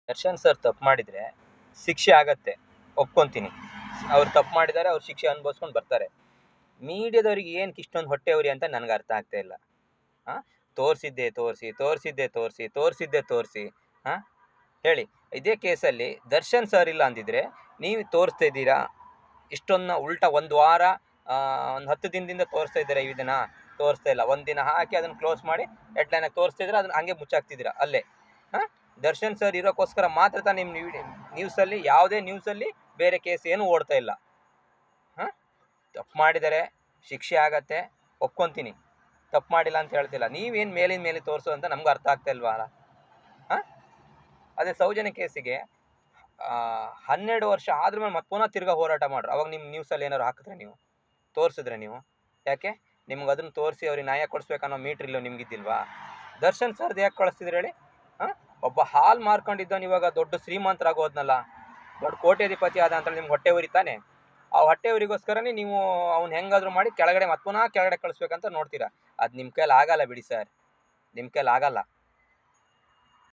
Darshan sir ತಪ್ಪು ಮಾಡಿದರೆ ಶಿಕ್ಷೆ ಆಗತ್ತೆ, ಒಪ್ಕೊತೀನಿ. ಅವ್ರು ತಪ್ಪು ಮಾಡಿದ್ದಾರೆ, ಅವ್ರು ಶಿಕ್ಷೆ ಅನುಭವಿಸ್ಕೊಂಡು ಬರ್ತಾರೆ. ಮೀಡಿಯಾದವ್ರಿಗೆ ಏನಕ್ಕೆ ಇಷ್ಟೊಂದು ಹೊಟ್ಟೆವ್ರಿ ಅಂತ ನನಗೆ ಅರ್ಥ ಆಗ್ತಾ ಇಲ್ಲ. ಹಾಂ, ತೋರಿಸಿದ್ದೆ ತೋರಿಸಿ ಹಾಂ ಹೇಳಿ. ಇದೇ ಕೇಸಲ್ಲಿ ದರ್ಶನ್ ಸರ್ ಇಲ್ಲ ಅಂದಿದ್ರೆ ನೀವು ತೋರಿಸ್ತಾ ಇದ್ದೀರಾ ಇಷ್ಟೊಂದು ಉಲ್ಟಾ ಒಂದು ವಾರ ಒಂದು 10 ದಿನದಿಂದ ತೋರಿಸ್ತಾ ಇದ್ದೀರಾ, ಈ ದಿನ ತೋರಿಸ್ತಾ ಇಲ್ಲ. ಒಂದು ದಿನ ಹಾಕಿ ಅದನ್ನು ಕ್ಲೋಸ್ ಮಾಡಿ ಹೆಡ್ಲೈನಾಗಿ ತೋರಿಸ್ತಿದ್ರೆ ಅದನ್ನು ಹಂಗೆ ಮುಚ್ಚಾಕ್ತಿದ್ದೀರಾ ಅಲ್ಲೇ. ಹಾಂ, ದರ್ಶನ್ ಸರ್ ಇರೋಕ್ಕೋಸ್ಕರ ಮಾತ್ರ ತಾನು ನಿಮ್ಮ ನ್ಯೂಸಲ್ಲಿ, ಯಾವುದೇ ನ್ಯೂಸಲ್ಲಿ ಬೇರೆ ಕೇಸ್ ಏನು ಓಡ್ತಾ ಇಲ್ಲ. ಹಾಂ, ತಪ್ಪು ಮಾಡಿದರೆ ಶಿಕ್ಷೆ ಆಗತ್ತೆ, ಒಪ್ಕೊತೀನಿ. ತಪ್ಪು ಮಾಡಿಲ್ಲ ಅಂತ ಹೇಳ್ತಿಲ್ಲ. ನೀವೇನು ಮೇಲಿನ ಮೇಲೆ ತೋರಿಸು ಅಂತ ನಮ್ಗೆ ಅರ್ಥ ಆಗ್ತಾ ಇಲ್ವಾ? ಹಾಂ, ಅದೇ ಸೌಜನ್ಯ ಕೇಸಿಗೆ 12 ವರ್ಷ ಆದ್ರ ಮೇಲೆ ಮತ್ತೆ ಪುನಃ ತಿರ್ಗಾ ಹೋರಾಟ ಮಾಡ್ರು. ಅವಾಗ ನಿಮ್ಮ ನ್ಯೂಸಲ್ಲಿ ಏನಾದ್ರು ಹಾಕಿದ್ರೆ, ನೀವು ತೋರಿಸಿದ್ರೆ, ನೀವು ಯಾಕೆ ನಿಮ್ಗೆ ಅದನ್ನು ತೋರಿಸಿ ಅವ್ರಿಗೆ ನ್ಯಾಯ ಕೊಡಿಸ್ಬೇಕನ್ನೋ ಮೀಟ್ರಿಲ್ಲೋ ನಿಮ್ಗಿದ್ದಿಲ್ವಾ? ದರ್ಶನ್ ಸರ್ದು ಯಾಕೆ ಕಳಿಸ್ತಿದ್ರೆ ಹೇಳಿ? ಹಾಂ, ಒಬ್ಬ ಹಾಲ್ ಮಾರ್ಕೊಂಡಿದ್ದವನು ಇವಾಗ ದೊಡ್ಡ ಶ್ರೀಮಂತರಾಗೋದ್ನಲ್ಲ, ದೊಡ್ಡ ಕೋಟ್ಯಾಧಿಪತಿ ಆದ ಅಂತೇಳಿ ನಿಮ್ಗೆ ಹೊಟ್ಟೆ ಉರಿತಾನೆ. ಆ ಹೊಟ್ಟೆ ಉರಿಗೋಸ್ಕರನೇ ನೀವು ಅವ್ನು ಹೆಂಗಾದರೂ ಮಾಡಿ ಕೆಳಗಡೆ ಮತ್ತೆ ಪುನಃ ಕೆಳಗಡೆ ಕಳಿಸ್ಬೇಕಂತ ನೋಡ್ತೀರಾ. ಅದು ನಿಮ್ಮ ಕೈಲಿ ಆಗಲ್ಲ ಬಿಡಿ ಸರ್, ನಿಮ್ಮ ಕೈಲಿ ಆಗಲ್ಲ.